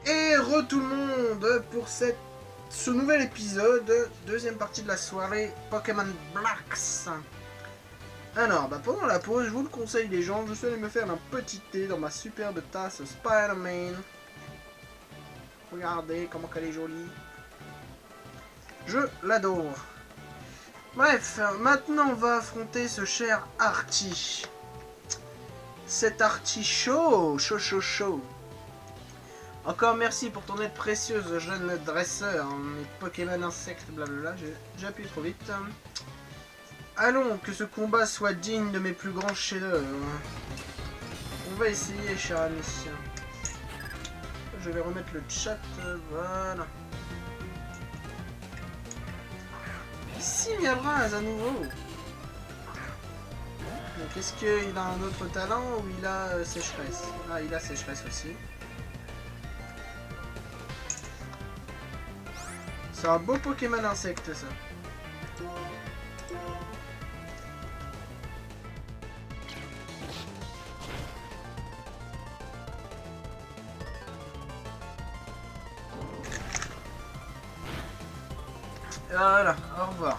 Et re tout le monde pour ce nouvel épisode, deuxième partie de la soirée Pokémon Blacks. Alors, pendant la pause, je vous le conseille les gens, je suis allé me faire un petit thé dans ma superbe tasse Spider-Man. Regardez comment elle est jolie. Je l'adore. Bref, maintenant on va affronter ce cher Artie. Cet Artie chaud. Encore merci pour ton aide précieuse, jeune dresseur. Mes Pokémon insectes, blablabla, j'ai appuyé trop vite. Allons, que ce combat soit digne de mes plus grands chefs-d'œuvre. On va essayer, cher ami. Je vais remettre le chat, voilà. Ici, Miabraz à nouveau. Donc, est-ce qu'il a un autre talent ou il a sécheresse? Ah, il a sécheresse aussi. C'est un beau Pokémon insecte, ça. Voilà, au revoir.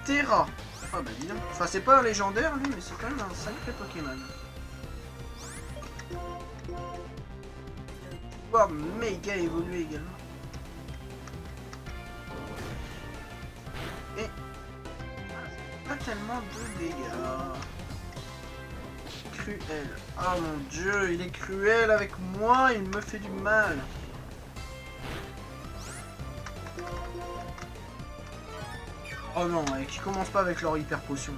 Terra. Ah bah dis donc. Enfin, c'est pas un légendaire, lui, mais c'est quand même un sacré Pokémon. Pouvoir méga évoluer également. Et pas tellement de dégâts. Cruel. Oh mon dieu, il est cruel avec moi, il me fait du mal. Oh non, et qui commence pas avec leur hyper potion.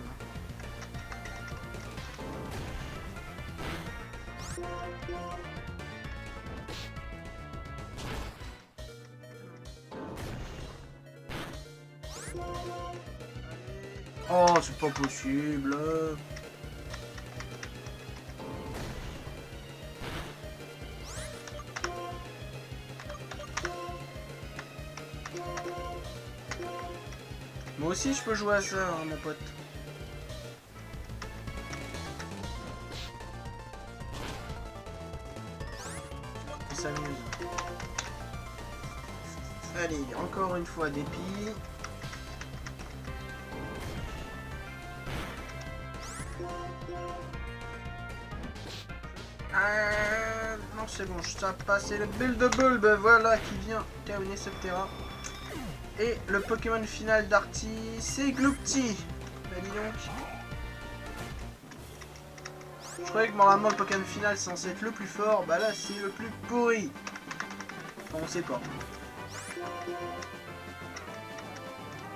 Oh, c'est pas possible. Moi aussi, je peux jouer à ça, hein, mon pote. Il s'amuse. Allez, encore une fois, dépi. Non, c'est bon, ça passe. C'est le Build-A-Bulb, voilà, qui vient terminer cette terra. Et le Pokémon final d'Artie, c'est Gloopty. Bah dis donc. Je croyais que normalement le Pokémon final c'est censé être le plus fort, bah là c'est le plus pourri. Enfin, on sait pas.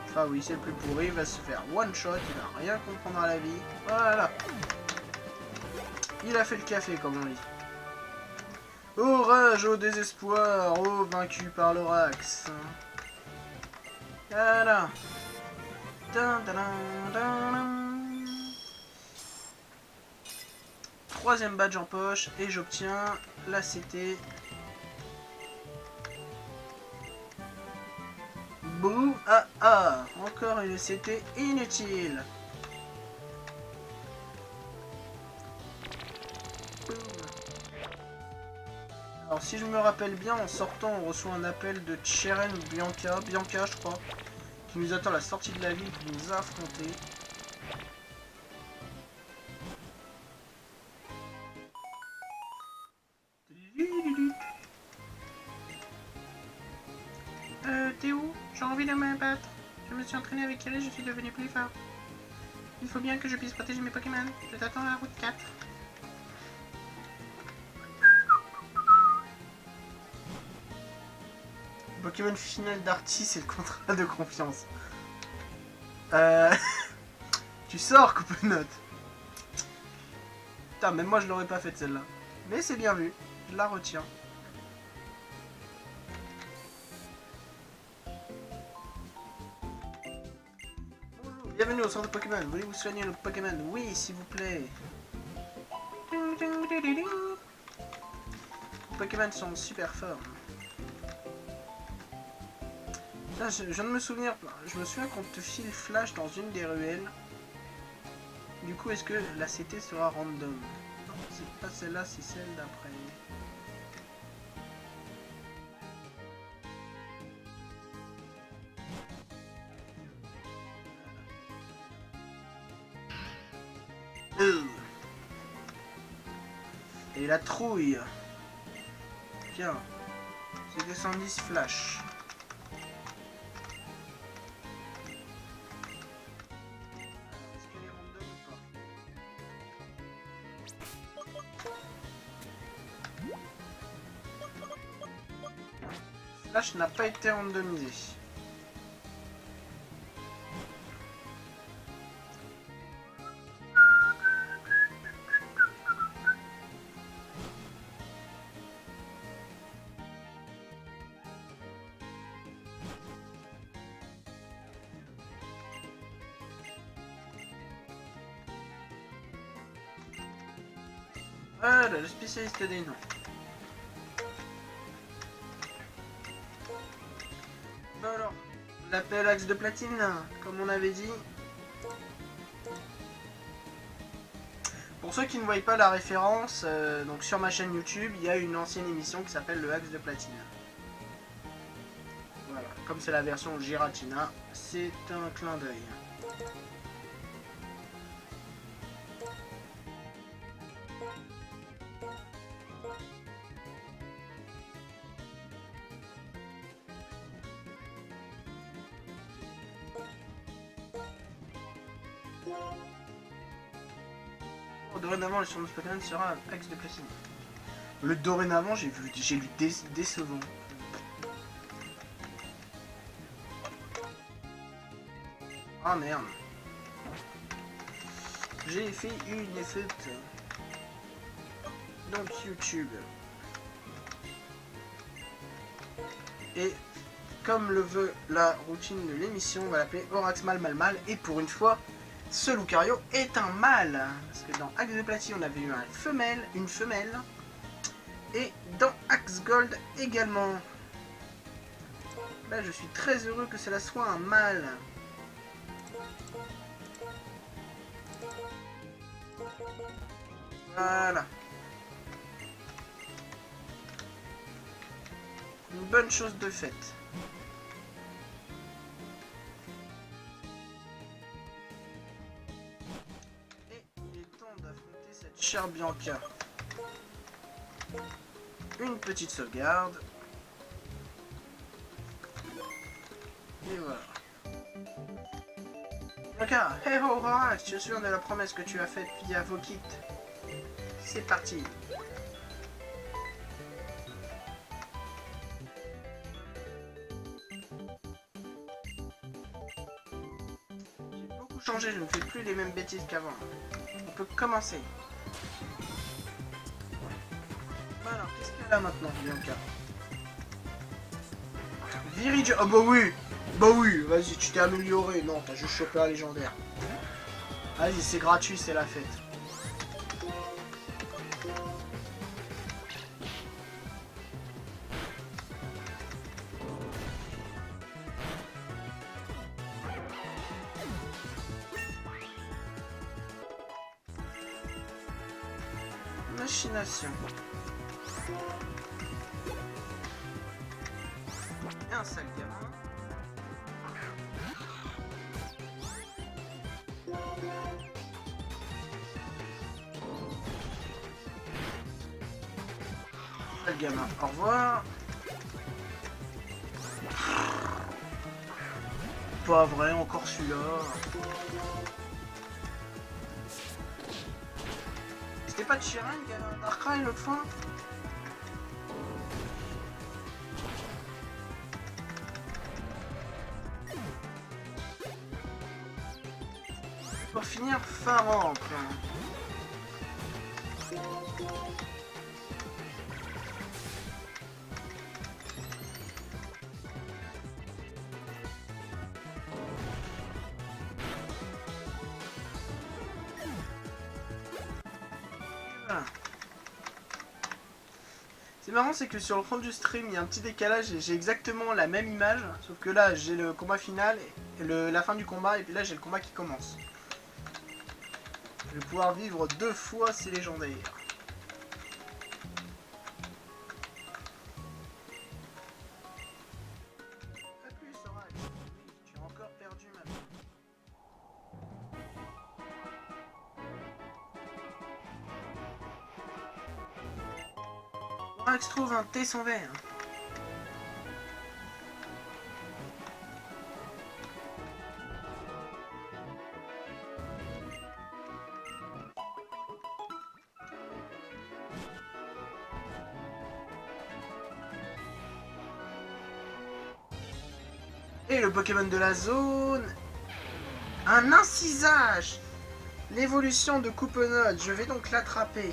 Enfin oui, c'est le plus pourri, il va se faire one shot, il va rien comprendre à la vie. Voilà. Il a fait le café comme on dit. Au rage, au désespoir, au vaincu par l'Orax. Voilà. Troisième badge en poche et j'obtiens la CT. Bouh, encore une CT inutile. Alors si je me rappelle bien, en sortant on reçoit un appel de Cheren ou Bianca je crois, qui nous attend à la sortie de la ville, qui nous a affrontés. T'es où? J'ai envie de me battre. Je me suis entraîné avec Iris, je suis devenu plus fort. Il faut bien que je puisse protéger mes Pokémon. Je t'attends à la route 4. Pokémon final d'Artie, c'est le contrat de confiance. Tu sors, Coupe-Note. Putain, même moi je l'aurais pas faite celle-là. Mais c'est bien vu, je la retiens. Bonjour, bienvenue au centre Pokémon. Voulez-vous soigner le Pokémon? Oui, s'il vous plaît. Les Pokémon sont super forts. Là, je viens de me souvenir. Je me souviens qu'on te file Flash dans une des ruelles. Du coup, est-ce que la CT sera random? Non, c'est pas celle-là, c'est celle d'après. Et la trouille. Tiens. C'était 110 flash. Est-ce qu'elle est random ou pas? Flash n'a pas été randomisé. Voilà, le spécialiste des noms. Bah alors, l'appel axe de platine, comme on avait dit. Pour ceux qui ne voient pas la référence, donc sur ma chaîne YouTube, il y a une ancienne émission qui s'appelle le axe de platine. Voilà, comme c'est la version Giratina, c'est un clin d'œil. Dorénavant, le surnom Pokémon sera axe de platine. Le dorénavant, j'ai lu décevant. Ah merde. J'ai fait une faute. Donc YouTube. Et comme le veut la routine de l'émission, on va l'appeler Orax Mal Mal Mal. Et pour une fois, ce Lucario est un mâle. Parce que dans Axe de Platine, on avait eu une femelle. Et dans Axe Gold également. Là, je suis très heureux que cela soit un mâle. Voilà. Une bonne chose de faite. Et il est temps d'affronter cette chère Bianca. Une petite sauvegarde. Et voilà. Bianca, hey ho Horax, je suis sûr de la promesse que tu as faite via Vokit. C'est parti. J'ai beaucoup changé, je ne fais plus les mêmes bêtises qu'avant. On peut commencer. Bah alors, qu'est-ce qu'elle a maintenant, Bianca? Virige... Oh bah oui. Bah oui, vas-y, tu t'es amélioré. Non, t'as juste chopé un légendaire. Vas-y, c'est gratuit, c'est la fête. Machination. Et un sale gamin. Sale gamin, au revoir. Pas vrai, encore celui-là. C'était pas de Chiran qui avait un Darkrai l'autre fois? Pour finir, Faramp. C'est marrant, c'est que sur le compte du stream, il y a un petit décalage et j'ai exactement la même image, sauf que là, j'ai le combat final, et la fin du combat, et puis là, j'ai le combat qui commence. Je vais pouvoir vivre 2 fois, c'est légendaire. Pas plus, Sora. Tu as encore perdu ma vie. Max trouve un thé sans verre. Et le Pokémon de la zone, un incisage. L'évolution de Coupenode, je vais donc l'attraper.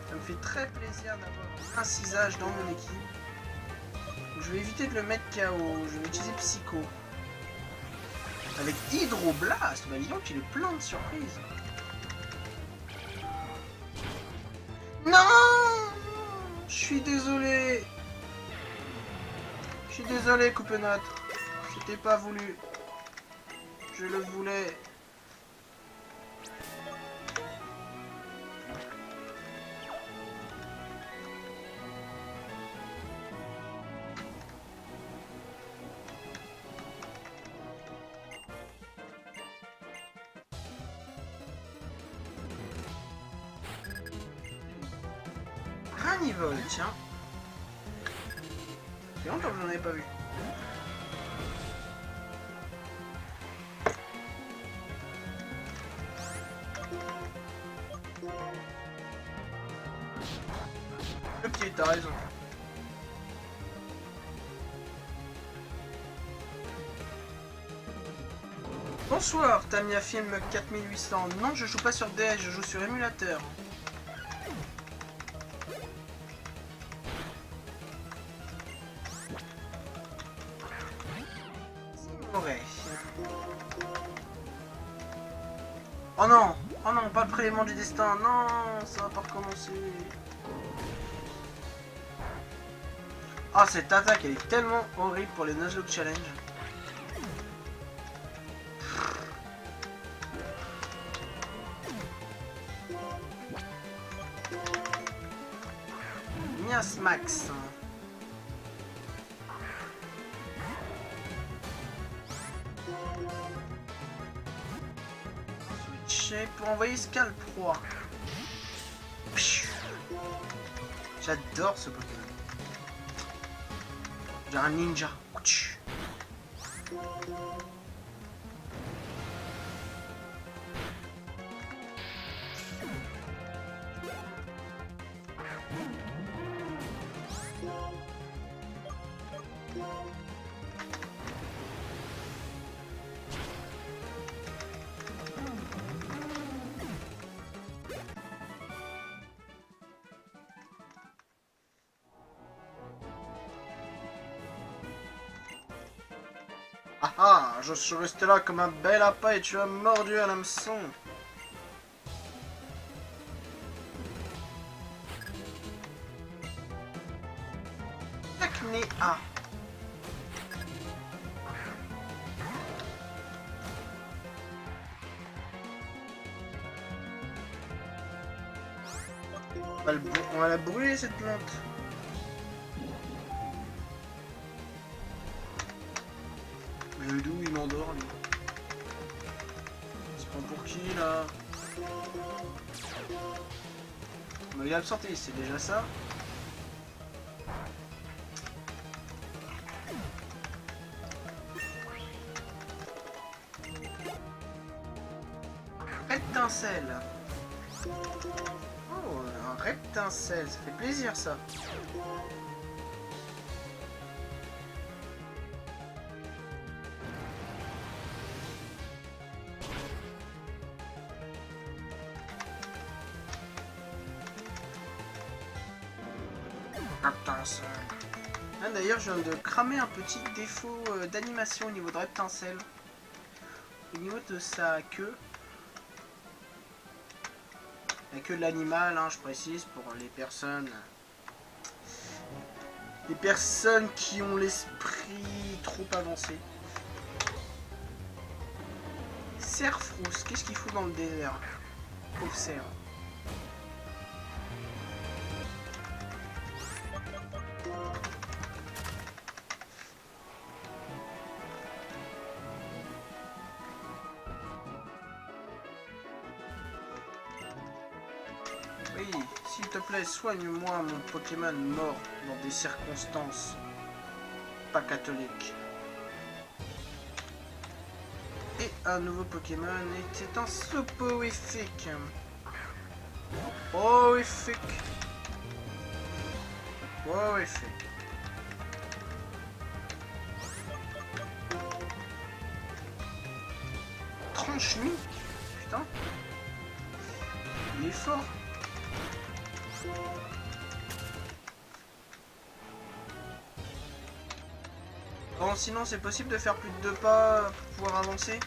Ça me fait très plaisir d'avoir un incisage dans mon équipe. Je vais éviter de le mettre KO, je vais utiliser Psycho. Avec Hydroblast, bah disons qu'il est plein de surprises. Non, je suis désolé. Je suis désolé, Coupenode. C'était pas voulu. Je le voulais. Ranivol, tiens. Ça fait longtemps que j'en avais pas vu. Le pied, t'as raison. Bonsoir, Tamiya Film 4800. Non, je joue pas sur DS, je joue sur émulateur. Oh non! Oh non, pas le prélèvement du destin! Non! Ça va pas recommencer! Ah, cette attaque, elle est tellement horrible pour les Nuzlocke Challenge. Nias Max. Switcher pour envoyer Scalp Roi. J'adore ce Pokémon. J'ai un ninja. Ah ah, je suis resté là comme un bel appât et tu as mordu un hameçon. Acné A. On va la brûler cette plante. Mais d'où il m'endort lui? Il se prend pour qui là? On il est absenté, c'est déjà ça. Reptincelle. Oh, un reptincelle, ça fait plaisir ça. Ah, d'ailleurs, je viens de cramer un petit défaut d'animation au niveau de Reptincelle. Au niveau de sa queue. La queue de l'animal, hein, je précise, pour les personnes... Les personnes qui ont l'esprit trop avancé. cerf frousse, qu'est-ce qu'il fout dans le désert? Pauvre cerf. Oui, s'il te plaît, soigne-moi mon Pokémon mort dans des circonstances pas catholiques. Et un nouveau Pokémon, et c'est un soporifique. Horrifique. Horrifique. Tranche-nuit. Putain. Il est fort. Bon, sinon c'est possible de faire plus de 2 pas pour pouvoir avancer.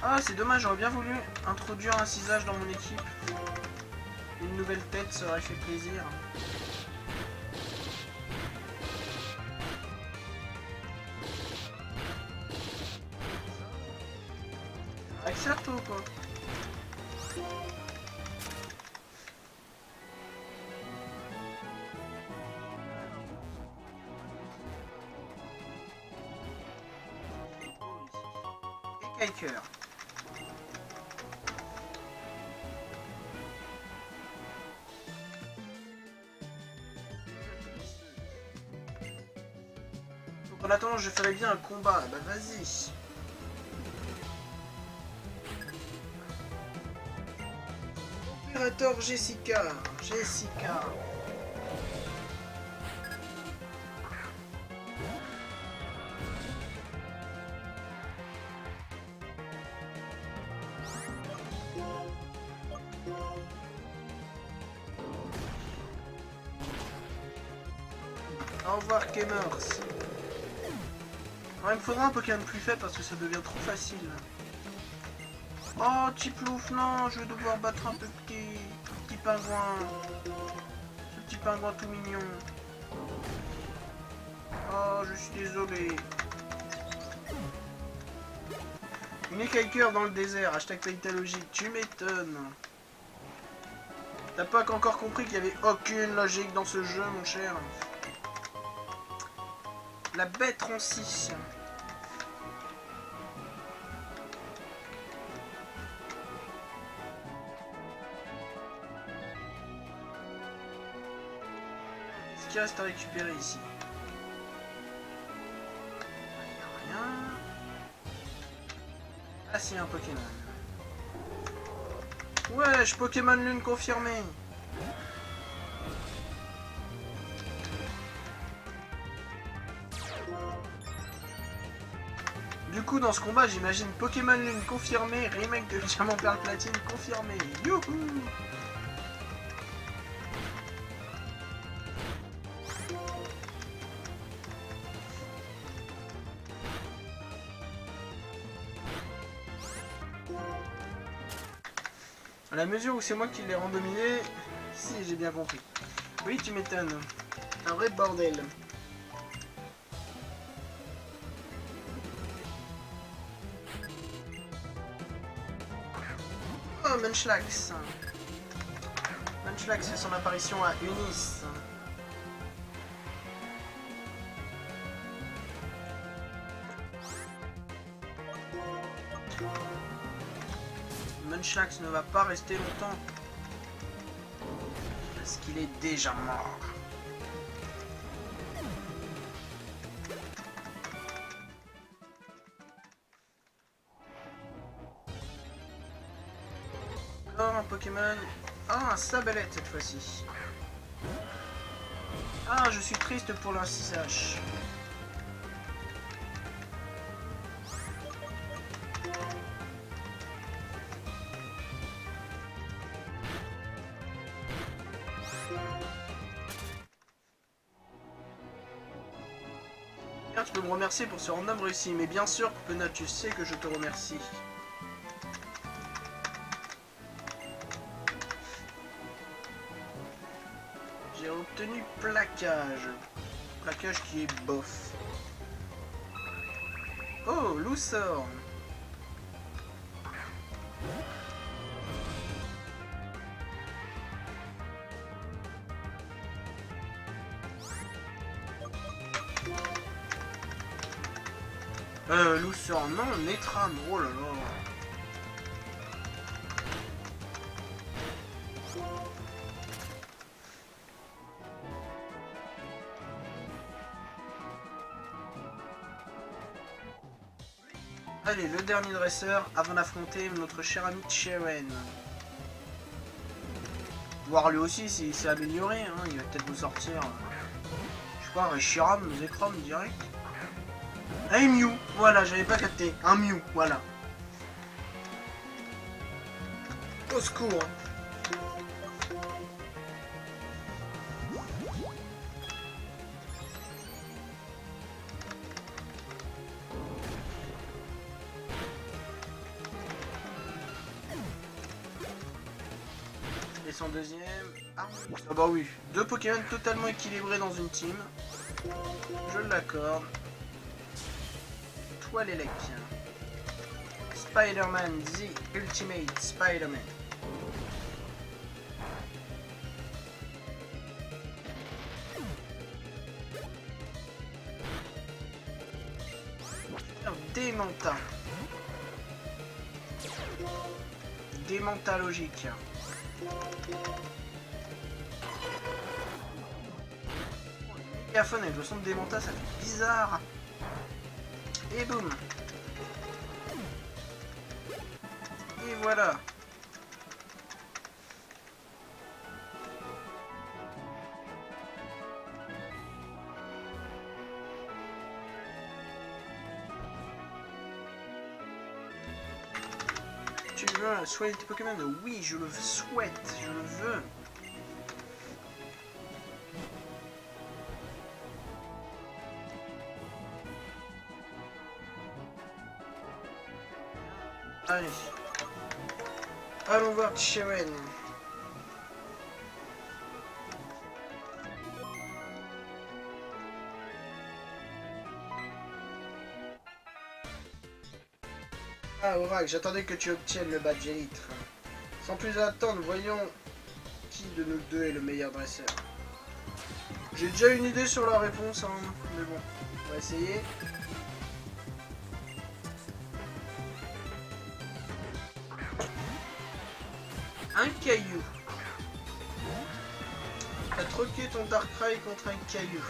Ah, c'est dommage, j'aurais bien voulu introduire un cisage dans mon équipe. Une nouvelle tête, ça aurait fait plaisir. Accepte ou quoi? Et Kiker. En attendant, je ferais bien un combat. Bah vas-y. Opérateur Jessica. Jessica. Au revoir Kemers. Ouais, il me faudra un Pokémon plus faible parce que ça devient trop facile. Oh, Tiplouf, non, je vais devoir battre un petit pingouin. Ce petit pingouin tout mignon. Oh, je suis désolé. Une écailleur dans le désert, hashtag logique, tu m'étonnes. T'as pas encore compris qu'il y avait aucune logique dans ce jeu, mon cher. La bête roncie. Qu'est-ce qu'il reste à récupérer ici? Il n'y a rien. Ah si, un Pokémon. Wesh, Pokémon Lune confirmé. Du coup, dans ce combat, j'imagine Pokémon Lune confirmé, remake de Diamant Perle Platine confirmé. Youhou! À la mesure où c'est moi qui l'ai randomisé, si j'ai bien compris. Oui, tu m'étonnes. Un vrai bordel. Oh, Munchlax. Munchlax fait son apparition à Unis. Munchlax ne va pas rester longtemps. Parce qu'il est déjà mort. Encore un Pokémon. Ah, un Sablette cette fois-ci. Ah, je suis triste pour l'incisage. Tu peux me remercier pour ce random réussi, mais bien sûr, Penat, tu sais que je te remercie. J'ai obtenu plaquage. Plaquage qui est bof. Oh, Lucerne. Lucerne, non, Netram, oh là là. Allez, le dernier dresseur avant d'affronter notre cher ami Cheren. Voir lui aussi s'il s'est amélioré, hein, il va peut-être nous sortir. Je sais pas, Reshiram, Zekrom direct. Un Mew, voilà, j'avais pas capté. Un Mew, voilà. Au secours. Et son deuxième... Ah bah oui, deux Pokémon totalement équilibrés dans une team. Je l'accorde. Toilélec. Spider-Man, The Ultimate Spider-Man. Démenta. Démenta logique. Mégaphone avec le son de Démenta, ça fait bizarre. Et boum. Et voilà. Tu veux soigner tes Pokémon? Oui, je le souhaite, je le veux. Allez. Allons voir Cheren. Ah, Oracle, j'attendais que tu obtiennes le badge élite. Sans plus attendre, voyons qui de nous deux est le meilleur dresseur. J'ai déjà une idée sur la réponse, hein, mais bon, on va essayer. Un caillou. T'as troqué ton Darkrai contre un caillou.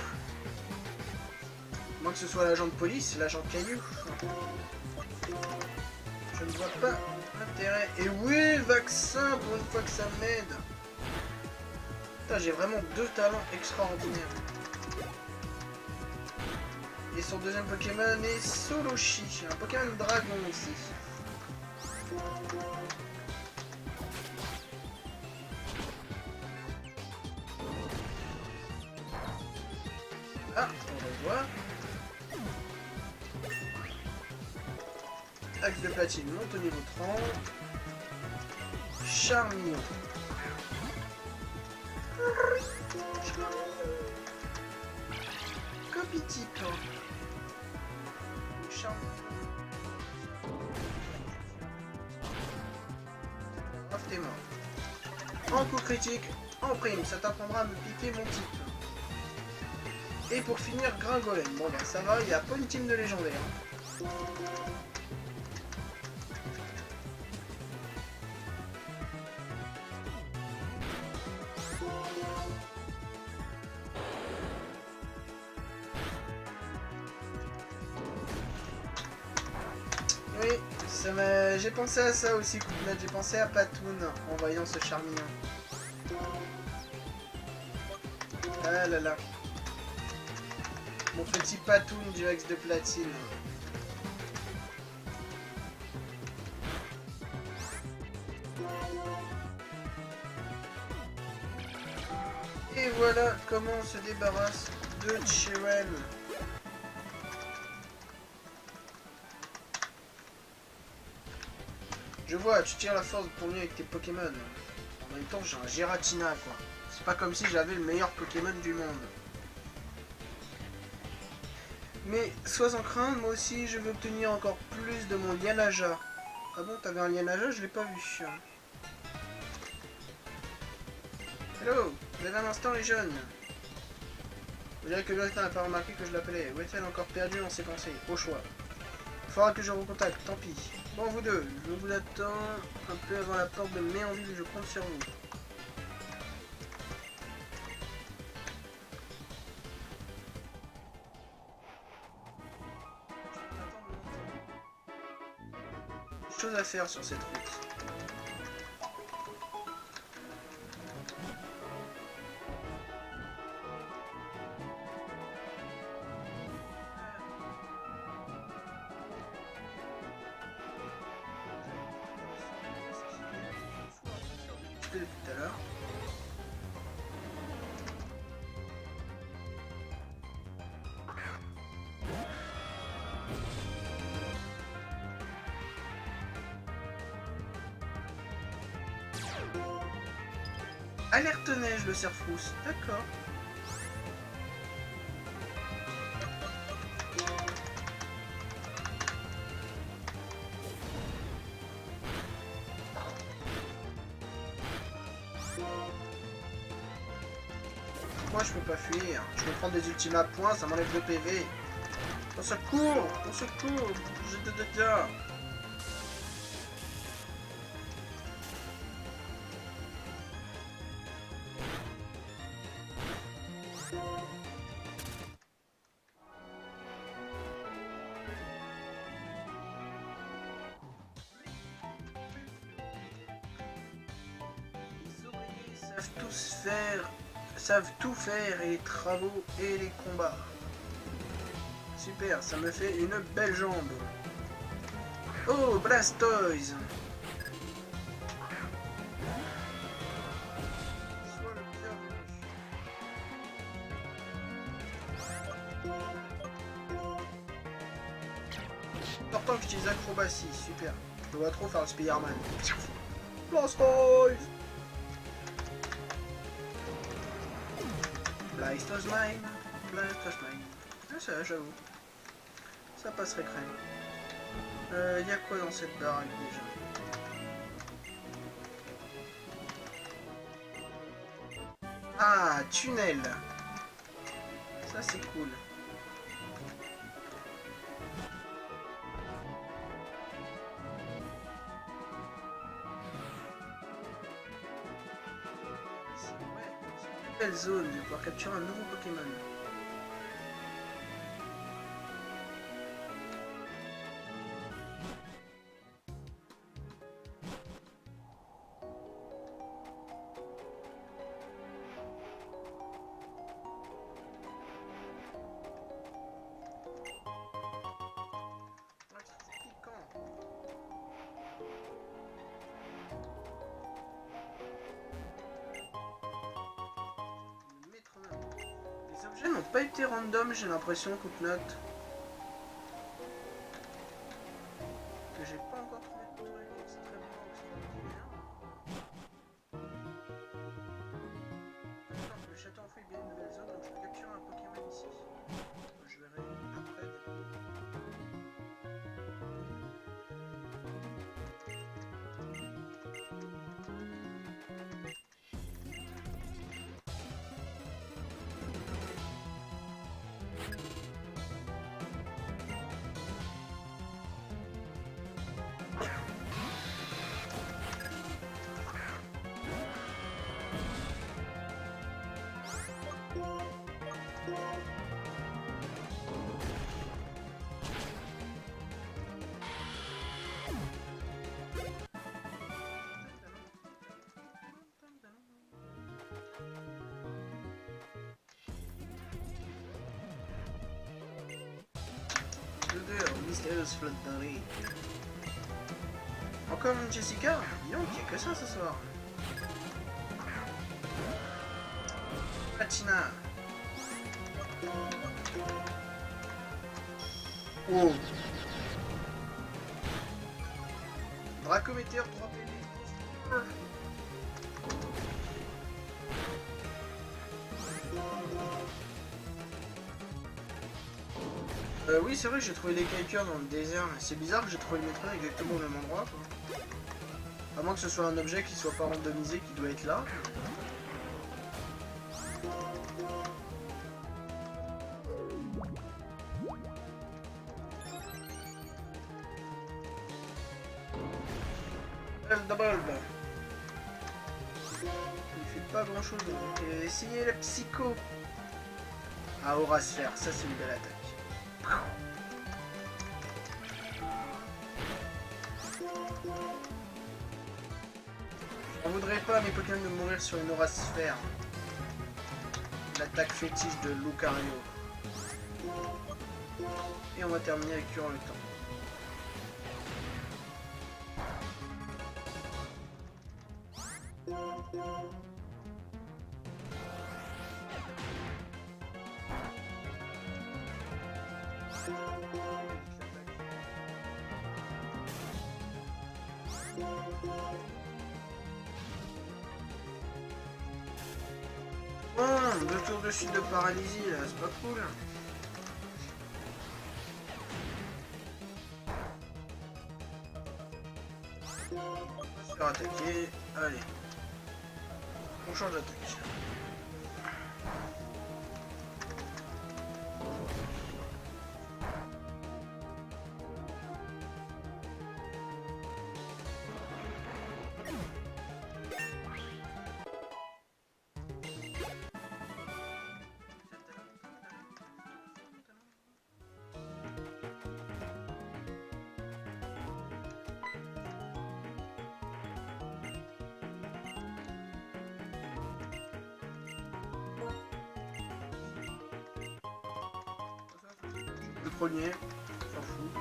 Moins que ce soit l'agent de police, l'agent caillou. Je ne vois pas l'intérêt. Et oui, vaccin, pour une fois que ça m'aide. Putain, j'ai vraiment deux talents extraordinaires. Et son deuxième Pokémon est Soloshi, un Pokémon dragon aussi. Ah, on revoit. Axe de platine monte au niveau 30. Charmillon. Copie type. Charmillon. Oh, t'es mort. En coup critique, en prime, ça t'apprendra à me piquer mon type. Et pour finir, Gringolem. Bon ben ça va, il n'y a pas une team de légendaire. Oui, j'ai pensé à ça aussi, Couplet. J'ai pensé à Patoun en voyant ce Charmillon. Ah là là. Mon petit Patoun du Axe de platine. Et voilà comment on se débarrasse de Cheren. Je vois, tu tires la force pour mieux avec tes Pokémon. En même temps, j'ai un Giratina, quoi. C'est pas comme si j'avais le meilleur Pokémon du monde. Mais sois sans crainte, moi aussi je veux obtenir encore plus de mon Lianaja. Ah bon, t'avais un Lianaja, je l'ai pas vu. Hello, vous avez un instant les jeunes. Vous dirait que Jonathan n'a pas remarqué que je l'appelais. Où est-elle encore perdue dans ses pensées? Au choix. Il faudra que je recontacte, tant pis. Bon, vous deux, je vous attends un peu avant la porte de Méanville, je compte sur vous. Chose à faire sur cette route. De tout à l'heure. Alerte neige, le cerf-rousse. D'accord. Moi je peux pas fuir. Je peux prendre des ultimes à points, ça m'enlève 2 PV. Au secours! Au secours! J'ai de dégâts! Les ouvriers savent tout faire, et les travaux et les combats. Super, ça me fait une belle jambe. Oh, Blastoise! Sois le bienvenu. Important que j'utilise acrobatie, super. Je dois trop faire le Spider-Man. Blastoise! Blastoise mine, Blastoise mine. Ah, ça, j'avoue. Ça passerait crème. Y'a quoi dans cette baraque déjà? Ah, tunnel! Ça c'est cool. Belle zone, je vais pouvoir capturer un nouveau Pokémon. Les objets n'ont pas été random, j'ai l'impression, toute note. Que j'ai pas encore trouvé de truc extrêmement extraordinaire. Attends, le château enfoui est bien une nouvelle zone, donc je peux capturer un Pokémon ici. Je verrai après. Mystérieuse flotte d'Henry. Encore une Jessica? Dis donc, il n'y a que ça ce soir. Patina. Oh. Dracométéor 3 PV. Oui, c'est vrai que j'ai trouvé les Kaikers dans le désert. C'est bizarre que j'ai trouvé le métro exactement au même endroit, quoi. À moins que ce soit un objet qui soit pas randomisé, qui doit être là. Double. Il fait pas grand chose. Donc essayez la psycho. Ah, aura sphère, ça c'est une belle attaque. On voudrait pas mes Pokémon de mourir sur une aura sphère. L'attaque fétiche de Lucario. Et on va terminer avec Curant le temps. Bon, 2 tours de suite de paralysie là, c'est pas cool. On va se faire attaquer. Allez. On change d'attaque. Le premier, on s'en fout.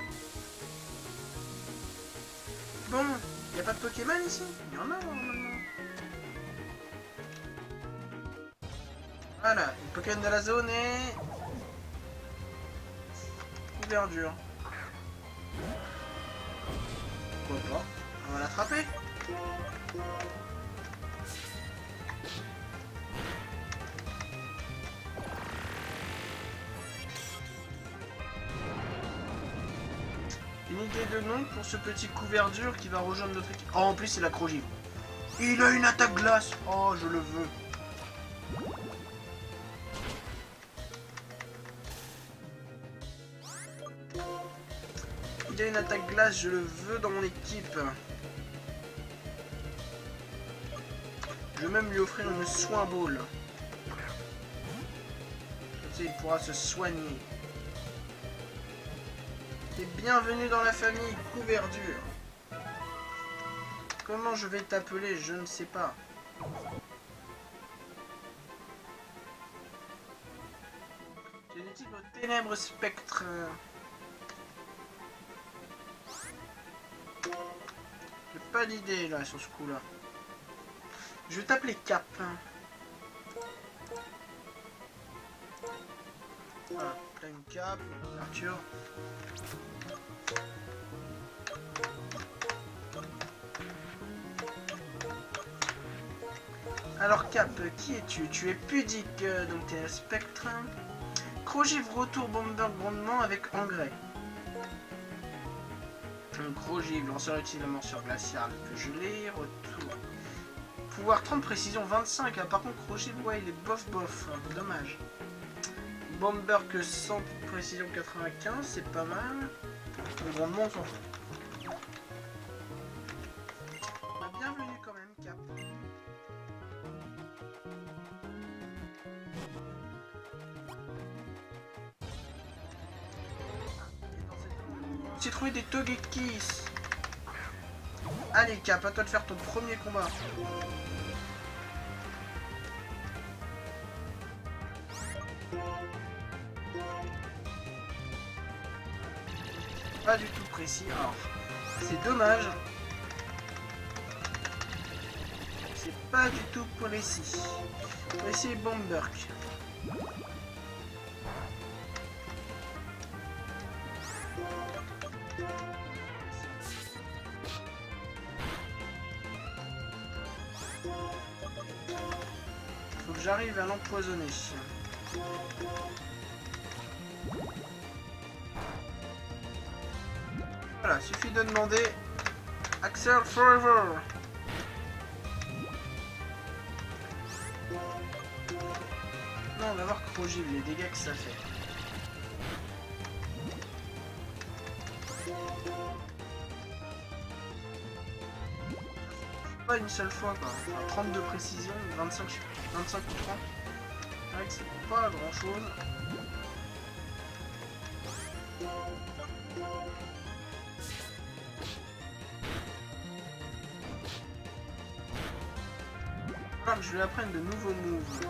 Bon, y a pas de Pokémon ici? Il y en a normalement. Voilà, le Pokémon de la zone est... Couverture. Pourquoi pas? On va l'attraper. Une idée de nom pour ce petit couverture qui va rejoindre notre équipe. Oh, en plus, il a Crogivre. Il a une attaque glace. Oh, je le veux. Il a une attaque glace, je le veux dans mon équipe. Je vais même lui offrir une soin ball. Comme ça, il pourra se soigner. Et bienvenue dans la famille couverture. Comment je vais t'appeler? Je ne sais pas. Génétique au ténèbres spectre. J'ai pas d'idée là sur ce coup là. Je vais t'appeler Cap. Voilà, plein Cap, Arthur. Alors Cap, qui es-tu? Tu es pudique, donc t'es un spectre. Crogivre retour bomber grandement avec engrais. Un Crogivre, lanceur utile la morsure glaciale que je l'ai. Retour. Pouvoir 30, précision 25. Ah, par contre, Crogivre, ouais, il est bof bof. Dommage. Bomber que 100, précision 95, c'est pas mal. Le grandement, on s'en fout. Bienvenue quand même, Cap. J'ai trouvé des Togekiss. Allez Cap, à toi de faire ton premier combat. Pas du tout précis. Alors, c'est dommage. C'est pas du tout précis. On va essayer Bomberk. Faut que j'arrive à l'empoisonner. Voilà, suffit de demander Axel Forever. Non, on va voir Crogile, les dégâts que ça fait. Pas une seule fois quoi. Enfin, 30 de précision, 25 ou 30. C'est vrai que c'est pas grand chose. Alors, je vais apprendre de nouveaux moves.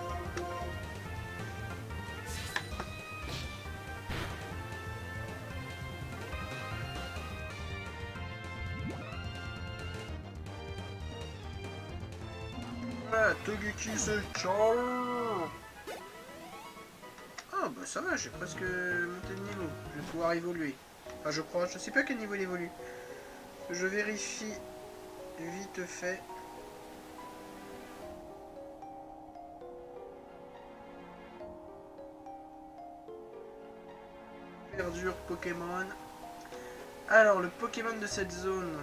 Togeki c'est ciao. Ah bah ça va, j'ai presque monté de niveau. Je vais pouvoir évoluer. Enfin je crois, je sais pas quel niveau il évolue. Je vérifie vite fait. Verdure Pokémon. Alors le Pokémon de cette zone.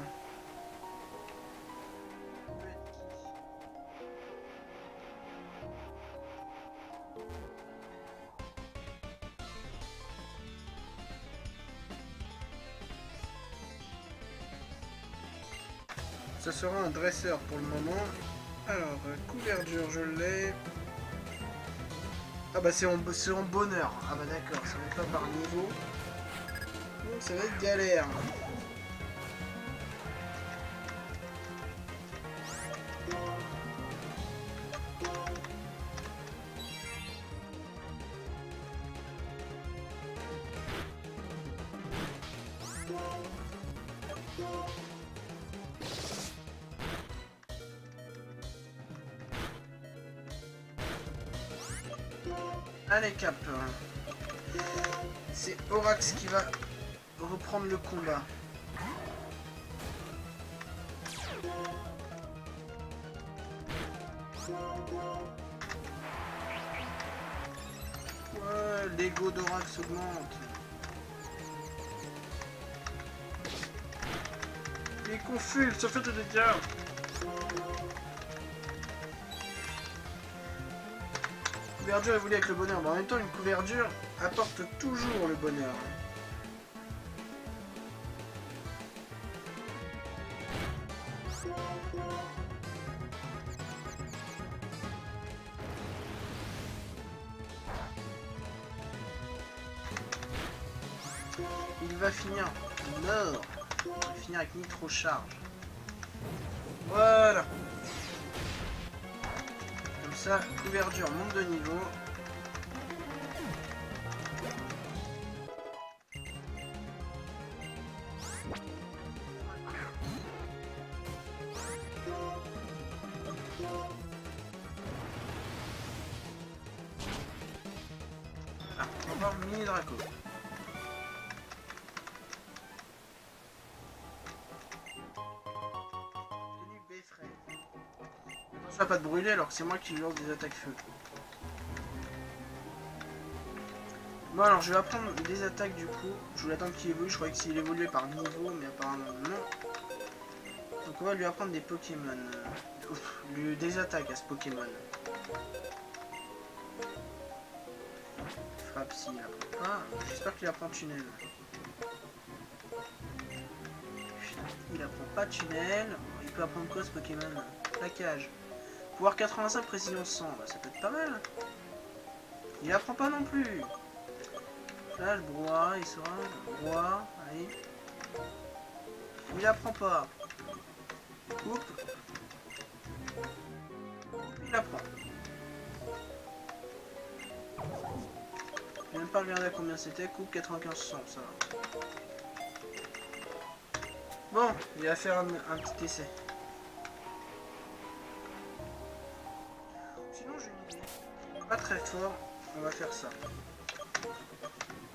Ça sera un dresseur pour le moment. Alors, couverture, je l'ai. Ah bah c'est en bonheur. Ah bah d'accord, ça va être pas par niveau. Donc ça va être galère. Allez cap. C'est Orax qui va reprendre le combat. Ouais, l'ego d'Orax augmente. Il est confus, ça fait des dégâts. Couverture évolue avec le bonheur, mais en même temps une couverture apporte toujours le bonheur. Il va finir mort. Il va finir avec Nitro Charge. Voilà. Comme ça, couverture monte de niveau. Ah, on va voir Mini Draco. Attention à pas de brûler alors que c'est moi qui lance des attaques feu. Bon alors je vais apprendre des attaques du coup. Je voulais attendre qu'il évolue, je croyais que s'il évoluait par niveau, mais apparemment non. Donc on va lui apprendre des Pokémon. Des attaques à ce Pokémon. Frappe s'il apprend pas. J'espère qu'il apprend tunnel. Il apprend pas tunnel. Il peut apprendre quoi ce Pokémon? Plaquage. Pouvoir 85, précision 100. Bah, ça peut être pas mal. Il apprend pas non plus. Là, le brouhaha, il sera. Brouhaha, allez. Il apprend pas. Coupe. Il apprend. Je vais même pas regarder à combien c'était. Coupe 95 100, ça va. Bon, il va faire un petit essai. Sinon, j'ai une idée. Pas très fort. On va faire ça.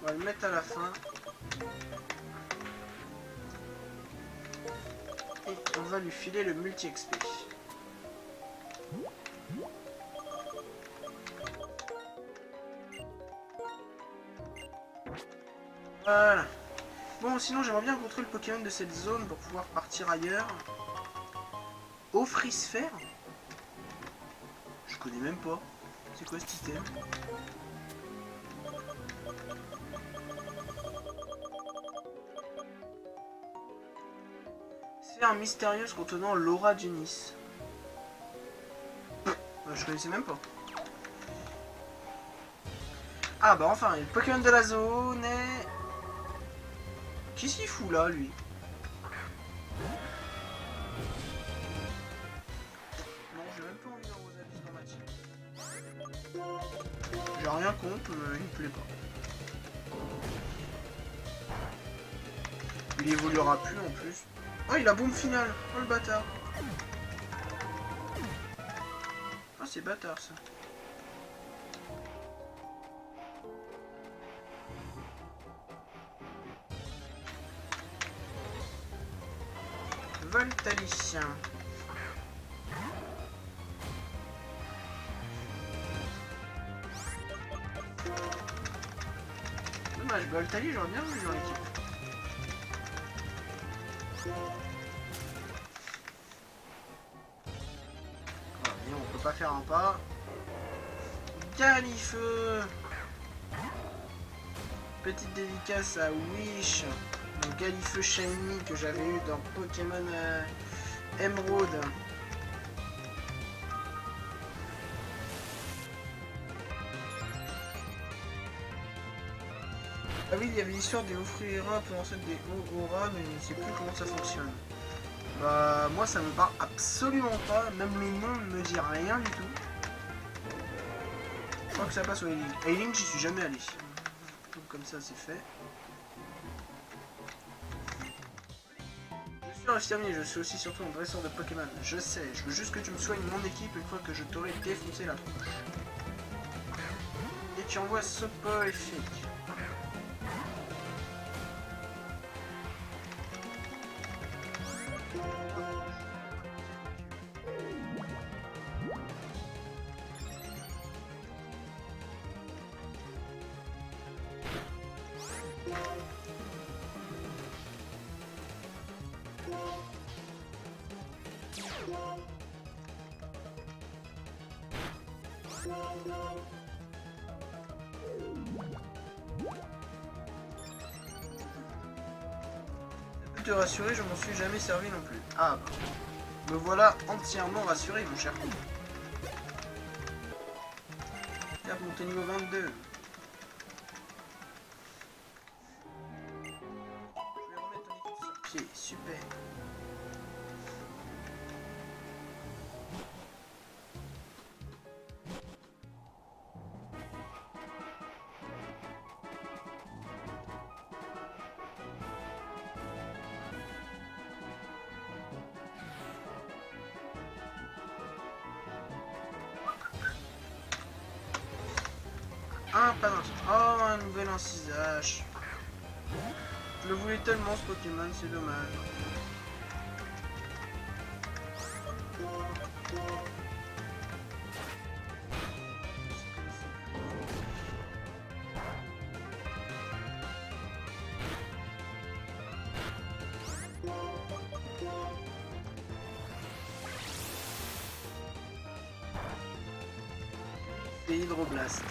On va le mettre à la fin. Et on va lui filer le multi-XP. Voilà. Bon, sinon j'aimerais bien rencontrer le Pokémon de cette zone pour pouvoir partir ailleurs. Au Frisphère. Je connais même pas. C'est quoi cet item? Sphère mystérieuse contenant l'aura Genis. Je connaissais même pas. Ah bah enfin, le Pokémon de la zone est... Qu'est-ce qu'il fout là, lui? Non, j'ai même pas envie d'envoyer dans ma team. J'ai rien contre, mais il me plaît pas. Il évoluera plus en plus. Oh, il a bombe finale. Oh, le bâtard. Ah, c'est bâtard, ça. Voltalicien. Dommage, Voltali, j'aurais bien vu dans l'équipe. On peut pas faire un pas. Galifeu. Petite dédicace à Wish, mon Galifeu Shiny que j'avais eu dans Pokémon Emerald. Ah oui, il y avait l'histoire des offrira pour ensuite des auras, mais je ne sais plus comment ça fonctionne. Bah, moi ça me parle absolument pas, même le nom ne me dit rien du tout. Je crois que ça passe au A-Link. A-Link, j'y suis jamais allé. Donc, comme ça, c'est fait. Je suis un infirmier, je suis aussi surtout un dresseur de Pokémon. Je sais, je veux juste que tu me soignes mon équipe une fois que je t'aurai défoncé la tronche. Et tu envoies soporifique. Te rassurer, je m'en suis jamais servi non plus. Ah bah. Me voilà entièrement rassuré, mon cher. Regarde, monter niveau 22. Je vais remettre ton équipe sur pied, super. Ah, pas d'un... Oh, un nouvel encisage. Je le voulais tellement ce Pokémon, c'est dommage. Et Hydroblast.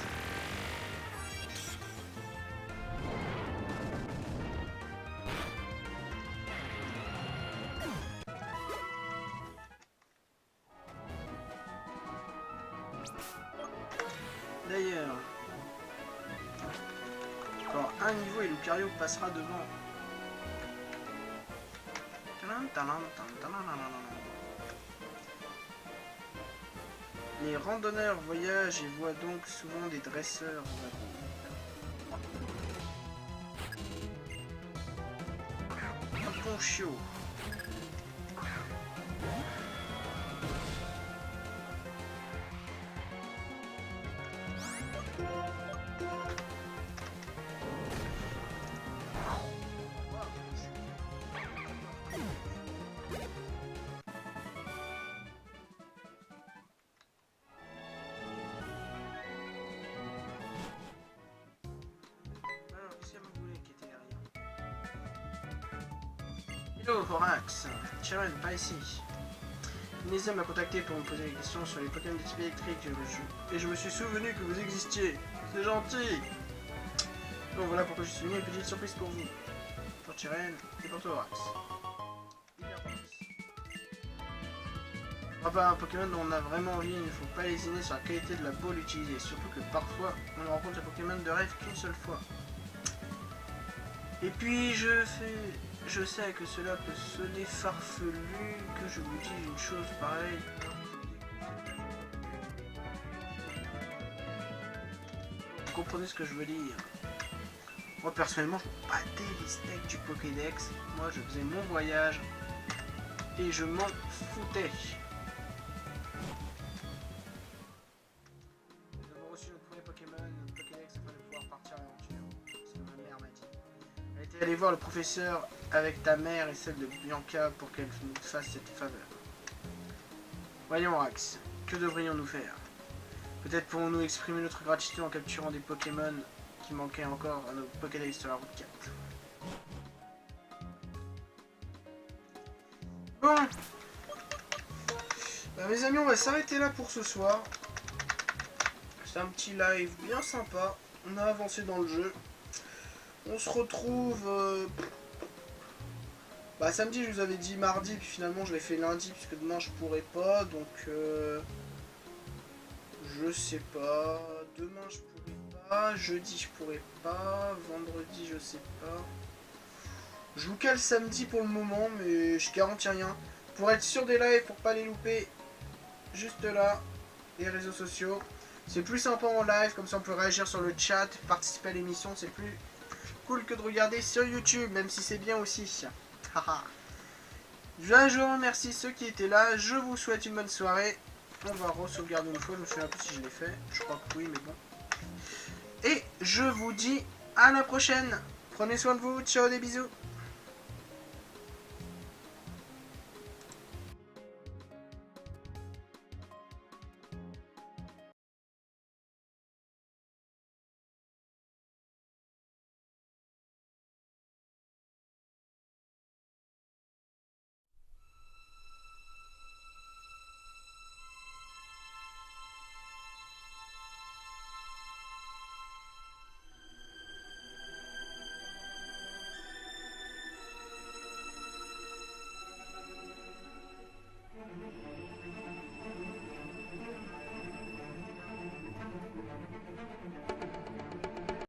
D'ailleurs, encore un niveau et Lucario passera devant. Les randonneurs voyagent et voient donc souvent des dresseurs. Un poncho. Alors, qu'est-ce qu'elle me voulait qui était derrière? Yo Horax, Chiron, pas ici. Inésia m'a contacté pour me poser des questions sur les Pokémon de type électrique et je me suis souvenu que vous existiez. C'est gentil. Donc voilà pourquoi je suis venu, une petite surprise pour vous. Pour Chiron et pour toi Horax. Enfin, un Pokémon dont on a vraiment envie, il ne faut pas lésiner sur la qualité de la boule utilisée. Surtout que parfois, on ne rencontre un Pokémon de rêve qu'une seule fois. Et puis, je sais que cela peut sonner farfelu, que je vous dise une chose pareille. Vous comprenez ce que je veux dire? Moi, personnellement, je battais les steaks du Pokédex. Moi, je faisais mon voyage et je m'en foutais. Aller voir le professeur avec ta mère et celle de Bianca pour qu'elle nous fasse cette faveur. Voyons Axe, que devrions-nous faire? Peut-être pourrons-nous exprimer notre gratitude en capturant des Pokémon qui manquaient encore à nos Pokédex sur la route 4. Bon, bah, mes amis, on va s'arrêter là pour ce soir. C'est un petit live bien sympa. On a avancé dans le jeu. On se retrouve samedi, je vous avais dit mardi, puis finalement je l'ai fait lundi puisque demain je pourrais pas, donc je sais pas. Demain je pourrais pas, jeudi je pourrais pas, vendredi je sais pas. Je vous cale samedi pour le moment, mais je garantis rien. Pour être sûr des lives, pour pas les louper, juste là, les réseaux sociaux. C'est plus sympa en live, comme ça on peut réagir sur le chat, participer à l'émission, c'est plus cool que de regarder sur YouTube, même si c'est bien aussi. Je remercie ceux qui étaient là, je vous souhaite une bonne soirée. On va re-sauvegarder une fois, je me souviens plus si je l'ai fait, je crois que oui, mais bon. Et je vous dis à la prochaine. Prenez soin de vous, ciao, des bisous.